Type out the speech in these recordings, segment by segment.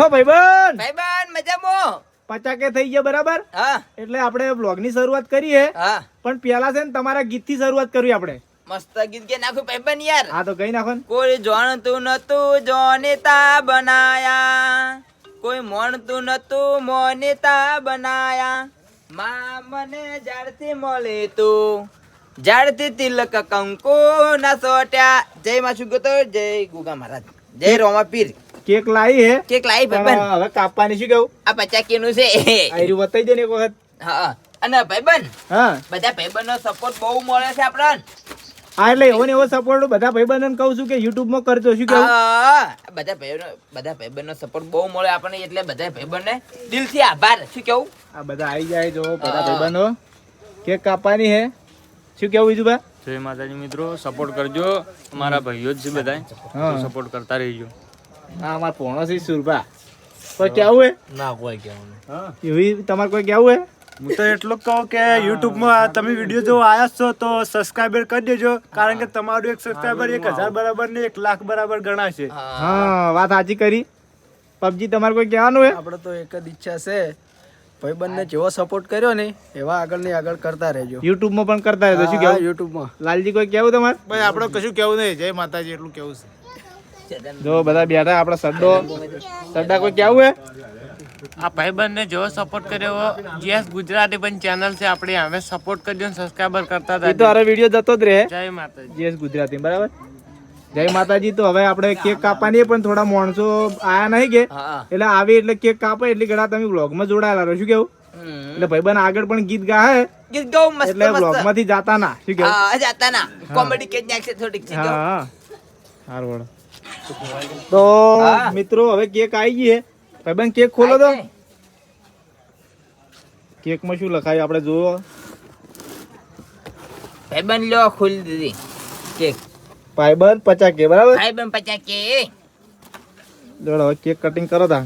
ઓ ભાઈબંધ ભાઈબંધ મજામાં 50 કે થઈ ગયા બરાબર. હા એટલે આપણે બ્લોગ ની શરૂઆત કરીએ. હા પણ પેલા છે ને તમારા ગીત થી શરૂઆત કરવી આપણે. મસ્ત ગીત કે નાખો ભાઈબંધ યાર. હા તો કઈ નાખો ને. કોઈ જાણતું નતું જોનેતા બનાયા, કોઈ મોણતું નતું મોનેતા બનાયા, માં મને જાડથી મળે તું જાડથી તિલક કંકુ ના સોટ્યા. જય માં સુગતો, જય ગુગા મહારાજ, જય રોમા પીર. કેક લાવી હે કેક લાવી પણ ભાઈબંધ. હવે કાપવાની શું કેવું? આ 50 કિલો છે. આયરું બતાવી દે ને એક વખત. હા અને ભાઈબંધ હા બધા ભાઈબંધનો સપોર્ટ બહુ મળે છે આપણને. હા એટલે એવો ને એવો સપોર્ટ બધા ભાઈબંધોને કહું છું કે YouTube માં કરજો. શું કેવું? હા બધા ભાઈબંધનો સપોર્ટ બહુ મળે આપણને, એટલે બધા ભાઈબંધને દિલથી આભાર. શું કેવું? આ બધા આવી જાય જો બધા ભાઈબંધો. કેક કાપવાની હે. શું કેવું બીજું બા? જય માતાજી મિત્રો, સપોર્ટ કરજો. અમારા ભાઈઓ જ છે બધા, હા. સપોર્ટ કરતા રહીજો. હા અમાર પોણો છે સુરભા. કોઈ કેવું હે? ના કોઈ કેવું એવી તમારે કોઈ કેવું હે? હું તો એટલું કહું કે યુટ્યુબમાં તમે વિડીયો જો આયા છો તો સબસ્ક્રાઇબર કરી દેજો, કારણ કે તમારું એક સબસ્ક્રાઇબર 1000 બરાબર ને 1 લાખ બરાબર ગણાશે. હા વાત સાચી કરી. પબજી તમારે કોઈ કહેવાનું હે? આપણે તો એક જ ઈચ્છા છે, ભાઈબંધને જેવો સપોર્ટ કર્યો ને એવા આગળ ને આગળ કરતા રહેજો. YouTube માં પણ કરતા રહેજો. શું કેવું? યુટ્યુબમાં લાલજી કોઈ કેવું તમારે? ભાઈ આપણે કશું કેવું નહીં, જય માતાજી એટલું કેવું છે. જો બધા બેઠા આપડા સડ્ડા કોઈ કેવું હે? આ ભાઈબંધને જેવો સપોર્ટ કર્યો, જીએસ ગુજરાતી પણ ચેનલ છે આપણી, હવે સપોર્ટ કરજો, સબસ્ક્રાઇબર કરતા એ તો અરે વિડીયો જતો જ રહે. જય માતાજી. જીએસ ગુજરાતી બરાબર. જય માતાજી. તો હવે આપણે કેક કાપવાની પણ થોડા માણસો આયા નહીં કે હા એટલે આવી એટલે કેક કાપે એટલે ઘણા તમે વ્લોગ માં જોડાયેલા રહો. શું કેવું? એટલે ભાઈબંધ આગળ પણ ગીત ગાહે ગીત ગાઉં મસ્ત એટલે વ્લોગ મસ્ત. માંથી જાતા ના. શું કેવું? હા જાતા ના કોમેડી કે નાખશે થોડીક છે. હા સારું વળો. તો હા. મિત્રો હવે કેક આવી ગઈ હે. ભાઈબંધ કેક ખોલો તો. કેક માં શું લખાય આપણે જોવો. ભાઈબંધ લો ખોલી દીધી કેક. ભાઈબંધ 50 કે બરાબર. ભાઈબંધ 50 કે. જોડો હવે કેક કટિંગ કરો તા.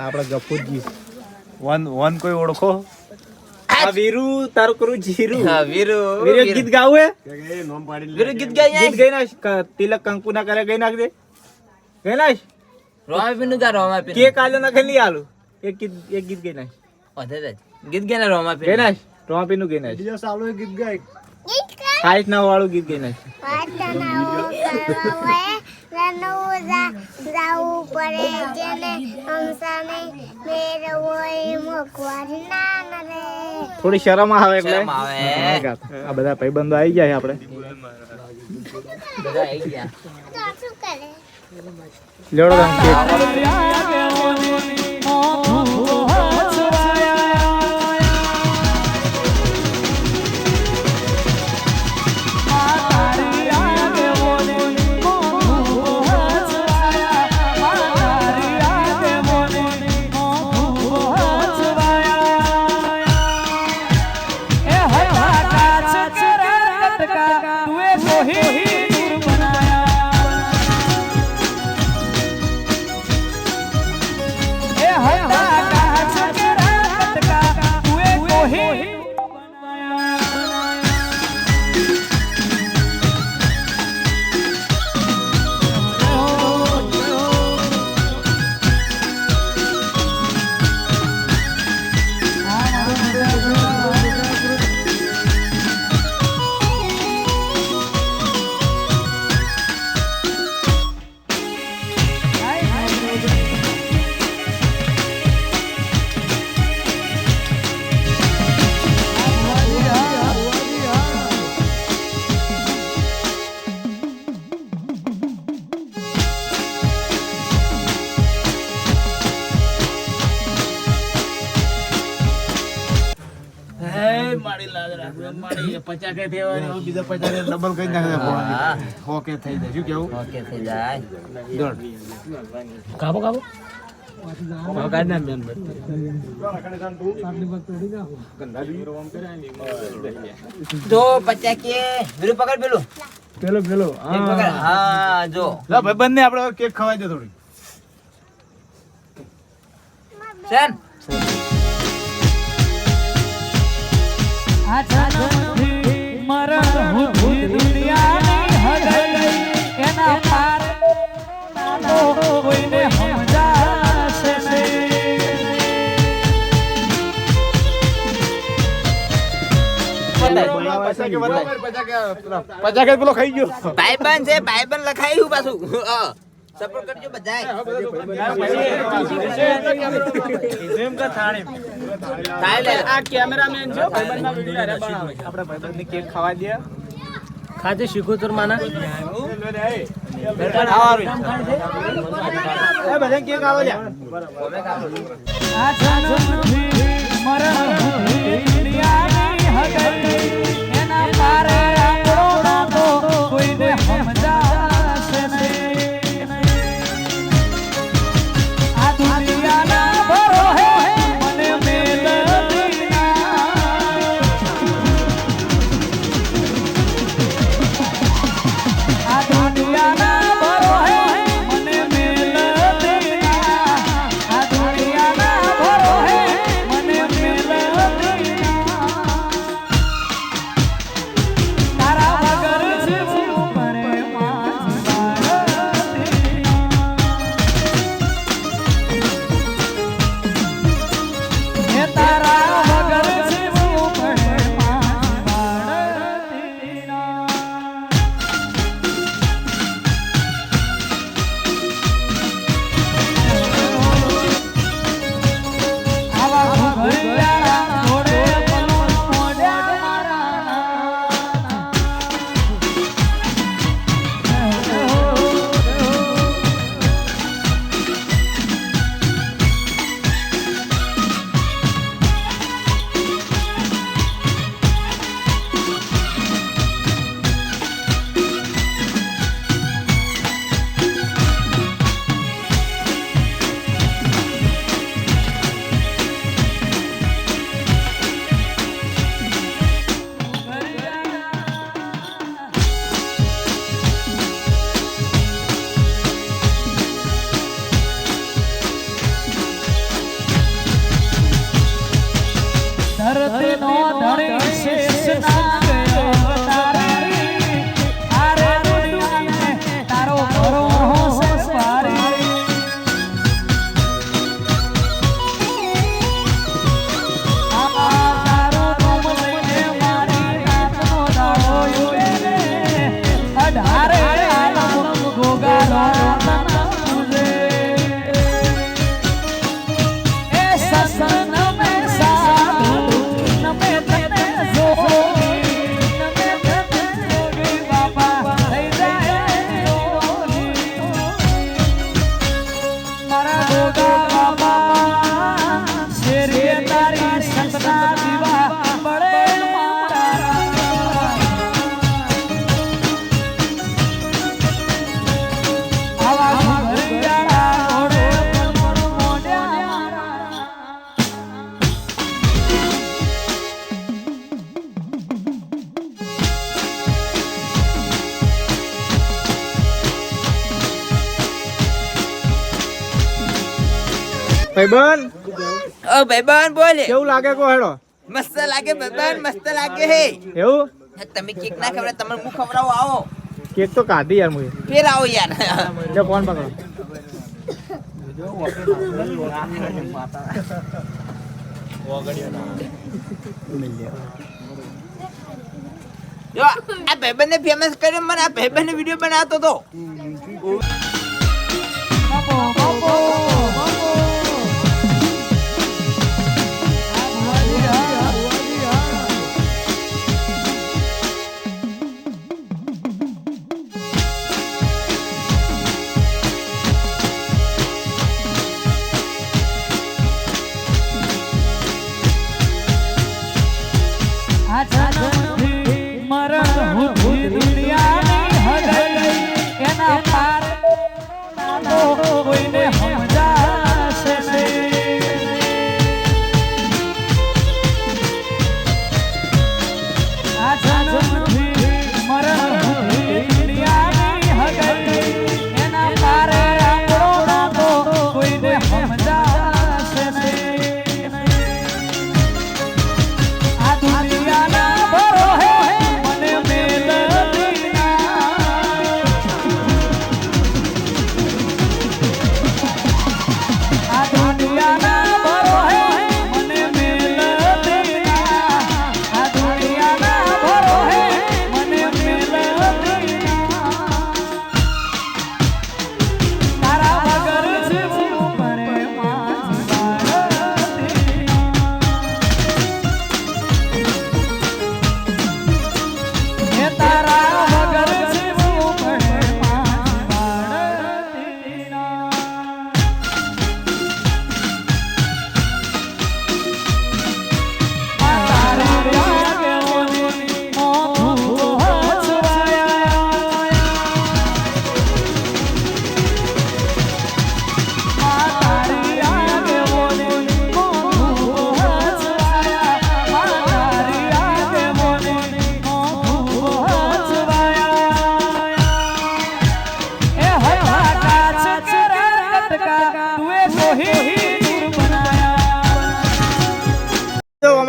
આપડા ગફુરજી વન કોઈ ઓળખો? આ વીરુ તારું કરું જીરું. હા વીરુ વીરુ ગીત ગાવું હે? વીરુ ગીત ગાઈ ગીત ગઈ નાખ. તિલક કંકુ ના કરે ગઈ નાખ દે. ગઈ નાખ. રોમા પીર નું ગા રોમા પીર. કેક આલો ના ખાલી આલુ. એક ગીત ગઈ નાખ. ગીત ગાય રોમા પીર. ગઈ નાખ. રોમાપી નું ગઈ નાખ. બીજો સાલો ગીત ગાય. 60 ના વાળું ગીત ગઈ નાખ. થોડી શરમ આવે એટલે શરમ આવે. આ બધા ભાઈબંધો આવી જાય આપણે. બધા આવી ગયા. લેવડો કેક. બીજા 50 ડબલ કરી નાખે. ઓકે થઈ જાય. શું કેવું? ઓકે થઈ જાય. દોડ. જો 50 કે વીરુ પકડ પેલું. પેલો એક પકડ. હા જો ભાઈબંધ ને આપણે કેક ખવાઈ દે થોડી. ચલ. મરણ હું દુનિયાની હગઈ 50 કે પેલો ખાઈ ગયો. ભાઈબંધ છે, ભાઈબંધ લખાયું પાછું. સપોર્ટ કરજો બધાય. થાય લે. આ કેમેરામેન છે ભાઈબંધના વિડિયો બનાવે. આપણે ભાઈબંધને કેક ખાવા દે. ખાતે શીખો તોર માના એ બધા કેક આવો લ્યા. ભાઈબંધ ઓ ભાઈબંધ બોલે. કેવું લાગે કો હેડો? મસ્ત લાગે ભાઈબંધ, મસ્ત લાગે હે. એવું? તમે કેક ના ખવડાવો, તમારે હું ખવડાવો આવો. કેક તો કાઢી યાર મુએ. ફેર આવો યાર. લે ફોન પકડો. જો આ ભાઈબંધને ફેમસ કર્યો, મને આ ભાઈબંધનો વિડિયો બનાવતો તો.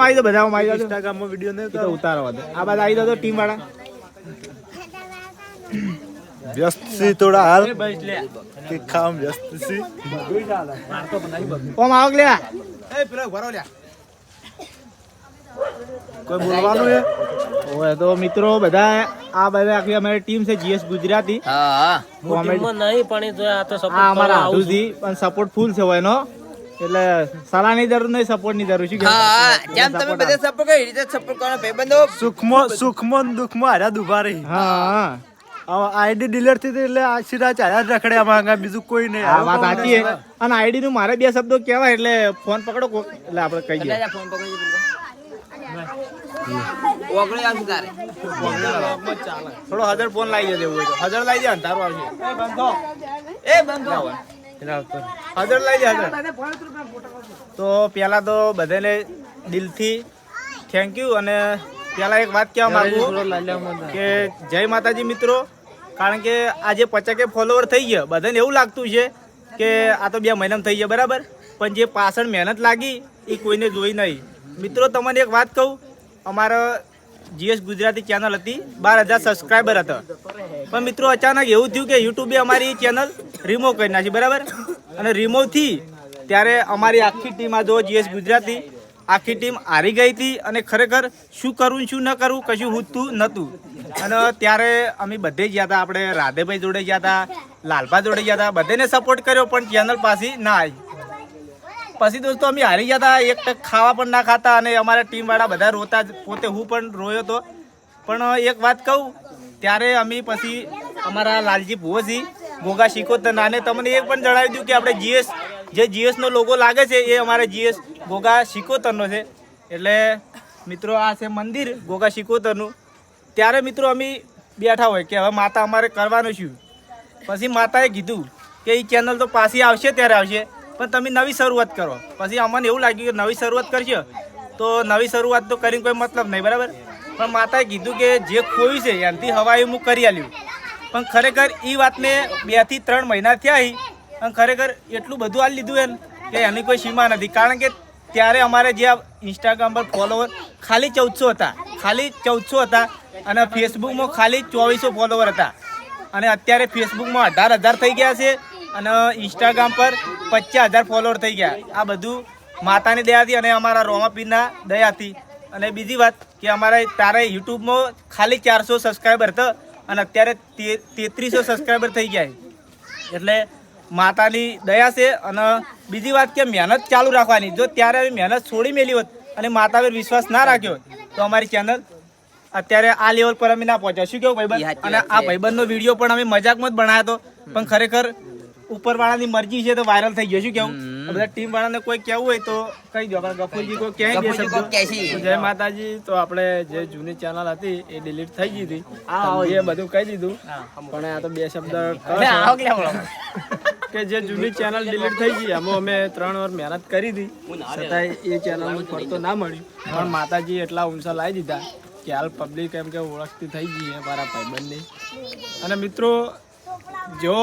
આવી દો બધા આમ આવી જાઓ. ઇન્સ્ટાગ્રામમાં વિડીયો નહીં એ તો ઉતારો હતો. આ બધા આવી દો ટીમ વાળા. વ્યસ્ત છે થોડા હાલ કે કામ વ્યસ્ત છે. ઓમ આવો કે લ્યા. કોઈ બોલવાનું છે? ઓય તો મિત્રો બધા આ બધા આખી અમારી ટીમ છે GS ગુજરાતી. હા કોમેડી આ અમારા હાથુથી પણ સપોર્ટ ફૂલ છે હોય એનો. એટલે સલાહની જરૂર નહીં, સપોર્ટ ની જરૂર. શું કહેવું? હા જેમ તમે બધા સપોર્ટ કરો એ રીતે સપોર્ટ કરો ભાઈબંધો. સુખમાં ને દુઃખમાં હાર્યા દુભા રહી. હા આઈડી ડિલીટ થઈ હતી એટલે આ સીધા ચાલ્યા જ રખડ્યા માંગા, બીજું કોઈ નહીં. આ વાત સાચી છે. અને આઈડી નું મારે 2 શબ્દો કહેવાય એટલે ફોન પકડો કોક એટલે આપણે કહી દઈએ. ફોન પકડજો ઓગળી આવશે તારે. થોડો હજાર ફોન લાવી દેજો એવું હોય તો. હજાર લાવી દે અંધારું આવશે. એ બંધો હજાર લાવી દે હજાર. તો પેલા તો બધાને દિલથી થેન્ક યુ. અને પેલા એક વાત કહેવા માંગુ કે જય માતાજી મિત્રો. કારણ કે આજે 50K ફોલોવર થઈ ગયા, બધાને એવું લાગતું છે કે આ તો 2 મહિનામાં થઈ ગયા બરાબર, પણ જે પાછળ મહેનત લાગી એ કોઈને જોઈ નહીં. મિત્રો તમને એક વાત કહું, અમારા GS ગુજરાતી ચેનલ હતી, 12,000 સબસ્ક્રાઈબર હતા. પણ મિત્રો અચાનક એવું થયું કે યુટ્યુબે અમારી ચેનલ રિમૂવ કરી નાખી બરાબર. અને રિમૂવ થી ત્યારે અમારી આખી ટીમ આ જો GS ગુજરાતી આખી ટીમ હારી ગઈ હતી. અને ખરેખર શું કરવું શું ન કરવું કશું હૂતું નહોતું. અને ત્યારે અમે બધે ગયા હતા, આપણે રાધેભાઈ જોડે ગયા હતા, લાલભા જોડે ગયા હતા, બધાને સપોર્ટ કર્યો પણ ચેનલ પાછી ના આવી. પછી દોસ્તો અમે હારી ગયા હતા, એક ટક ખાવા પણ ના ખાતા. અને અમારા ટીમવાળા બધા રોતા જ, પોતે હું પણ રોયો હતો. પણ એક વાત કહું, ત્યારે અમે પછી અમારા લાલજી ભુવોજી ગોગા શીખોતર નાને તમને એક પણ જણાવી દઉં કે આપણે GS નો લોગો લાગે છે એ અમારે GS ગોગા શીખોતરનો છે. એટલે મિત્રો આ છે મંદિર ગોગા શીખોતરનું. ત્યારે મિત્રો અમે બેઠા હોય કે હવે માતા અમારે કરવાનું શું. પછી માતાએ કીધું કે એ ચેનલ તો પાછી આવશે ત્યારે આવશે, પણ તમે નવી શરૂઆત કરો. પછી અમને એવું લાગ્યું કે નવી શરૂઆત કરશો તો નવી શરૂઆત તો કરીને કોઈ મતલબ નહીં બરાબર. પણ માતાએ કીધું કે જે ખોયું છે એનાથી હવાઈ હું કરી આલ્યું. પણ ખરેખર એ વાતને 2 થી 3 મહિના થયા. અને ખરેખર એટલું બધું આલી લીધું એમ કે એની કોઈ સીમા નથી. કારણ કે ત્યારે અમારે જે ઇન્સ્ટાગ્રામ પર ફોલોવર ખાલી 1400 હતા. અને ફેસબુકમાં ખાલી 2400 ફોલોવર હતા. અને અત્યારે ફેસબુકમાં 18,000 થઈ ગયા છે. અને ઇન્સ્ટાગ્રામ પર 50,000 ફોલોવર થઈ ગયા. આ બધું માતાની દયાથી અને અમારા રોમાપીરના દયાથી. અને બીજી વાત કે અમારા તારે યુટ્યુબમાં ખાલી 400 સબસ્ક્રાઈબર હતા અને અત્યારે 3300 સબસ્ક્રાઈબર થઈ ગયા. એટલે માતાની દયા છે. અને બીજી વાત કે મહેનત ચાલુ રાખવાની. જો ત્યારે અમે મહેનત છોડી મેલી હોત અને માતા પર વિશ્વાસ ના રાખ્યો તો અમારી ચેનલ અત્યારે આ લેવલ પર અમે ના પહોંચ્યા. શું કેવું ભાઈબંધ? અને આ ભાઈબંધનો વિડીયો પણ અમે મજાકમાં જ બનાવ્યો હતો, પણ ખરેખર ઉપરવાળાની મરજી છે તો વાયરલ થઈ ગયો. શું કેવું? બધા ટીમ વાળાને કોઈ કહેવું હોય તો કહી દો. આપણે ગફુરજી કોઈ કહે બે શબ્દો. જય માતાજી. તો આપણે જે જૂની ચેનલ હતી એ ડિલીટ થઈ ગઈ હતી, એ બધું કહી દીધું. પણ આ તો 2 શબ્દ કે જે જૂની ચેનલ ડિલીટ થઈ ગઈ, આમાં અમે 3 વાર મહેનત કરી હતી, છતાંય એ ચેનલનું ફળ તો ના મળ્યું. પણ માતાજી એટલા ઊંચા લાવી દીધા કે હાલ પબ્લિક એમ કે ઓળખતી થઈ ગઈ છે મારા ભાઈબંધની. અને મિત્રો જો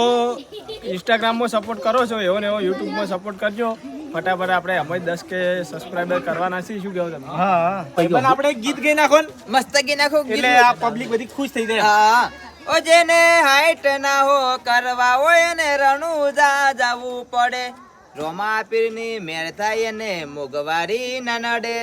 ઇન્સ્ટાગ્રામમાં સપોર્ટ કરો છો એવો ને એવો યુટ્યુબમાં સપોર્ટ કરજો. ફટાફટ આપણે અમે 10K સબસ્ક્રાઈબર કરવાના છીએ. શું કહેવું તમે? હા ભાઈબંધ આપણે ગીત ગાઈ નાખો ને મસ્ત ગી નાખો એટલે આ પબ્લિક બધી ખુશ થઈ જાય. હા ઓ જેને હાઈટ ના હો કરવા હોય ને રણુજા જવું પડે. રોમા પીરની મેળ થાય ને મોગવારી ના નડે.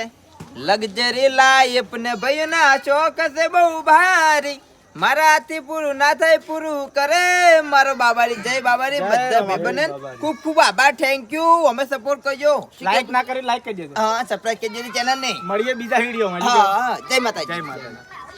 લક્ઝરી લાઈફ ને ભાઈ ના શોખ છે બહુ ભારી. મારાથી પૂરું ના થાય પૂરું કરે મારો બાબારી. જય બાબારી. બધા ભાઈબંધને ખૂબ ખૂબ આભાર. Thank you. અમે સપોર્ટ કરજો. લાઈક ના કરી લાઈક કરી દેજો. હા સબસ્ક્રાઇબ કરજો ચેનલ ને. મળીએ બીજા વિડીયોમાં. હા જય માતાજી. જય માતાજી.